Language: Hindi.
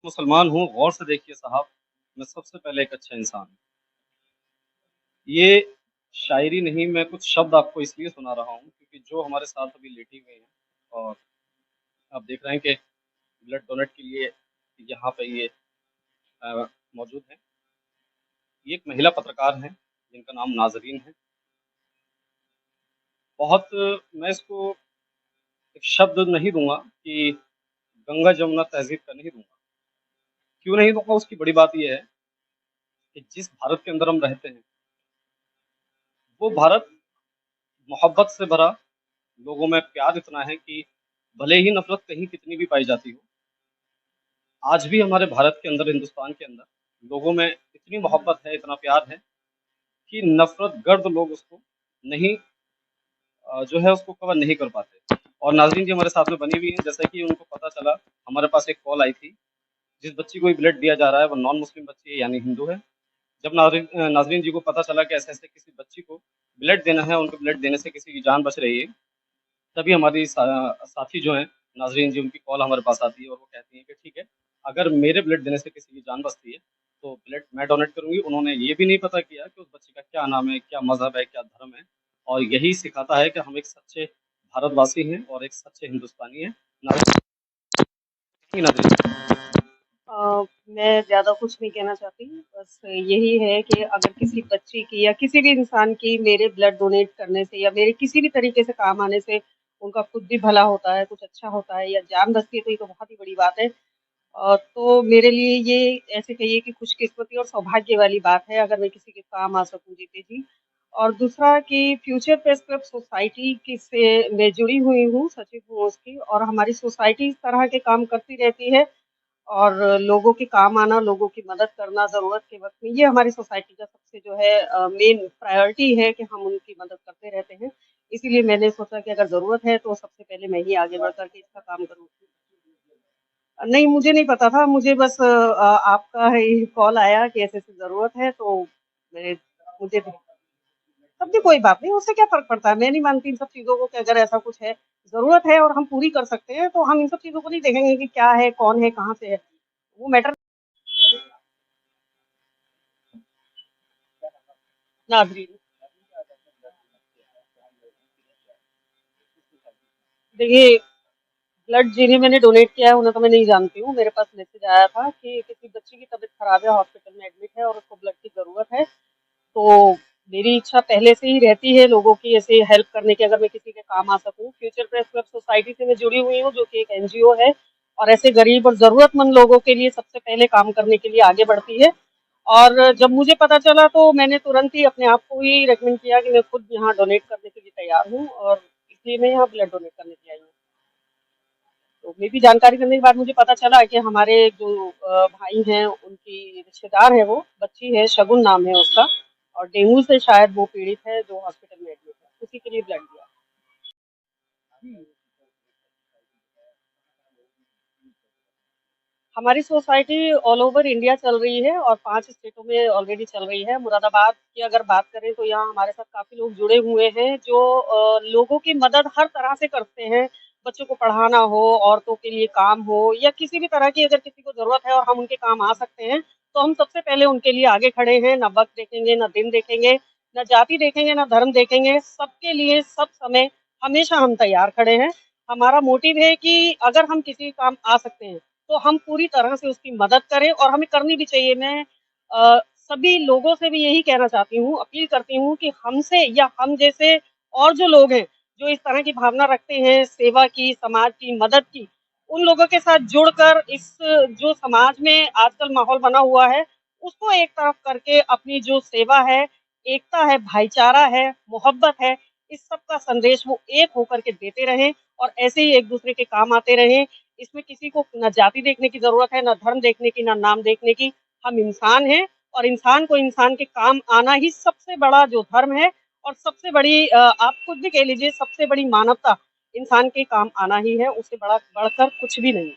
मुसलमान हूँ, गौर से देखिए साहब, मैं सबसे पहले एक अच्छा इंसान हूँ। ये शायरी नहीं, मैं कुछ शब्द आपको इसलिए सुना रहा हूँ क्योंकि जो हमारे साथ अभी लेटी हुई हैं और आप देख रहे हैं कि ब्लड डोनेट के लिए यहाँ पे ये मौजूद हैं। ये एक महिला पत्रकार हैं, जिनका नाम नाज़रीन है। बहुत मैं इसको एक शब्द नहीं दूँगा कि गंगा जमुना तहज़ीब का नहीं दूँगा। क्यों नहीं दूँगा, उसकी बड़ी बात ये है कि जिस भारत के अंदर हम रहते हैं, वो भारत मोहब्बत से भरा, लोगों में प्यार इतना है कि भले ही नफ़रत कहीं कितनी भी पाई जाती हो, आज भी हमारे भारत के अंदर, हिंदुस्तान के अंदर, लोगों में इतनी मोहब्बत है, इतना प्यार है कि नफ़रत गर्द लोग उसको नहीं जो है उसको कवर नहीं कर पाते। और नाज़रीन जी हमारे साथ में बनी हुई हैं, जैसा कि उनको पता चला, हमारे पास एक कॉल आई थी, जिस बच्ची को ये ब्लड दिया जा रहा है, वो नॉन मुस्लिम बच्ची है, यानी हिंदू है। जब नाज़रीन जी को पता चला कि ऐसे-ऐसे किसी बच्ची को ब्लड देना है, उनको ब्लड देने से किसी की जान बच रही है, तभी हमारी साथी जो हैं, नाज़रीन जी, उनकी कॉल हमारे पास आती है और वो कहती हैं कि ठीक है, अगर मेरे ब्लड देने से किसी की जान बचती है, तो ब्लड मैं डोनेट करूँगी। उन्होंने ये भी नहीं पता किया कि उस बच्ची का क्या नाम है, क्या मज़हब है, क्या धर्म है, और यही सिखाता है कि हम एक सच्चे भारतवासी हैं और एक सच्चे हिंदुस्तानी हैं। नाज़रीन। मैं ज़्यादा कुछ नहीं कहना चाहती, बस यही है कि अगर किसी बच्ची की या किसी भी इंसान की मेरे ब्लड डोनेट करने से या मेरे किसी भी तरीके से काम आने से उनका खुद भी भला होता है, कुछ अच्छा होता है या जान बचती है, तो ये तो बहुत ही बड़ी बात है। तो मेरे लिए ये ऐसे कहिए कि खुशकिस्मती और सौभाग्य वाली बात है अगर मैं किसी के काम आ सकूँ जीते जी। और दूसरा कि फ्यूचर प्रेस क्लब सोसाइटी की से मैं जुड़ी हुई हूँ, सचिव हूँ उसकी, और हमारी सोसाइटी इस तरह के काम करती रहती है और लोगों के काम आना, लोगों की मदद करना ज़रूरत के वक़्त में, ये हमारी सोसाइटी का सबसे जो है मेन प्रायोरिटी है कि हम उनकी मदद करते रहते हैं। इसीलिए मैंने सोचा कि अगर ज़रूरत है तो सबसे पहले मैं ही आगे बढ़ कर के इसका काम करूँ। नहीं, मुझे नहीं पता था, मुझे बस आपका ही कॉल आया कि ऐसे-ऐसे ज़रूरत है, तो मैं मुझे तब भी कोई बात नहीं, उससे क्या फ़र्क पड़ता है? मैं नहीं मानती इन सब चीज़ों को कि अगर ऐसा कुछ है, ज़रूरत है और हम पूरी कर सकते हैं, तो हम इन सब चीज़ों को नहीं देखेंगे कि क्या है, कौन है, कहाँ से है, वो मैटर। नाज़रीन, देखिए, ब्लड जिन्हें मैंने डोनेट किया है, उन्हें तो मैं नहीं जानती हूँ। मेरे पास मैसेज आया था कि किसी बच्ची की तबीयत खराब है, हॉस्पिटल में एडमिट है और उसको ब्लड की ज़रूरत है। तो मेरी इच्छा पहले से ही रहती है लोगों की ऐसे हेल्प करने की, अगर मैं किसी के काम आ सकूँ। फ्यूचर प्रेस क्लब सोसाइटी से मैं जुड़ी हुई हूँ, जो कि एक एनजीओ है और ऐसे गरीब और ज़रूरतमंद लोगों के लिए सबसे पहले काम करने के लिए आगे बढ़ती है। और जब मुझे पता चला तो मैंने तुरंत ही अपने आप को ही रिकमेंड किया कि मैं खुद यहाँ डोनेट करने के लिए तैयार हूँ और इसलिए मैं यहाँ ब्लड डोनेट करने के लिए आई हूँ। तो मेरी जानकारी करने के बाद मुझे पता चला कि हमारे जो भाई हैं, उनकी रिश्तेदार है, वो बच्ची है, शगुन नाम है उसका, और डेंगू से शायद वो पीड़ित है, जो हॉस्पिटल में एडमिट है, उसी के लिए ब्लड दिया। हमारी सोसाइटी ऑल ओवर इंडिया चल रही है और 5 स्टेटों में ऑलरेडी चल रही है। मुरादाबाद की अगर बात करें तो यहाँ हमारे साथ काफ़ी लोग जुड़े हुए हैं जो लोगों की मदद हर तरह से करते हैं। बच्चों को पढ़ाना हो, औरतों के लिए काम हो या किसी भी तरह की अगर किसी को ज़रूरत है और हम उनके काम आ सकते हैं, तो हम सबसे पहले उनके लिए आगे खड़े हैं। ना वक़्त देखेंगे, ना दिन देखेंगे, ना जाति देखेंगे, ना धर्म देखेंगे। सबके लिए सब समय हमेशा हम तैयार खड़े हैं। हमारा मोटिव है कि अगर हम किसी काम आ सकते हैं, तो हम पूरी तरह से उसकी मदद करें और हमें करनी भी चाहिए। मैं सभी लोगों से भी यही कहना चाहती हूँ, अपील करती हूँ कि हमसे या हम जैसे और जो लोग हैं, जो इस तरह की भावना रखते हैं सेवा की, समाज की, मदद की, उन लोगों के साथ जुड़कर इस जो समाज में आजकल माहौल बना हुआ है, उसको एक तरफ करके अपनी जो सेवा है, एकता है, भाईचारा है, मोहब्बत है, इस सब का संदेश वो एक होकर के देते रहें और ऐसे ही एक-दूसरे के काम आते रहें। इसमें किसी को ना जाति देखने की ज़रूरत है, ना धर्म देखने की, ना नाम देखने की। हम इंसान हैं और इंसान को इंसान के काम आना ही सबसे बड़ा जो धर्म है और सबसे बड़ी आप खुद भी कह लीजिए सबसे बड़ी मानवता इंसान के काम आना ही है, उससे बड़ा बढ़कर कुछ भी नहीं।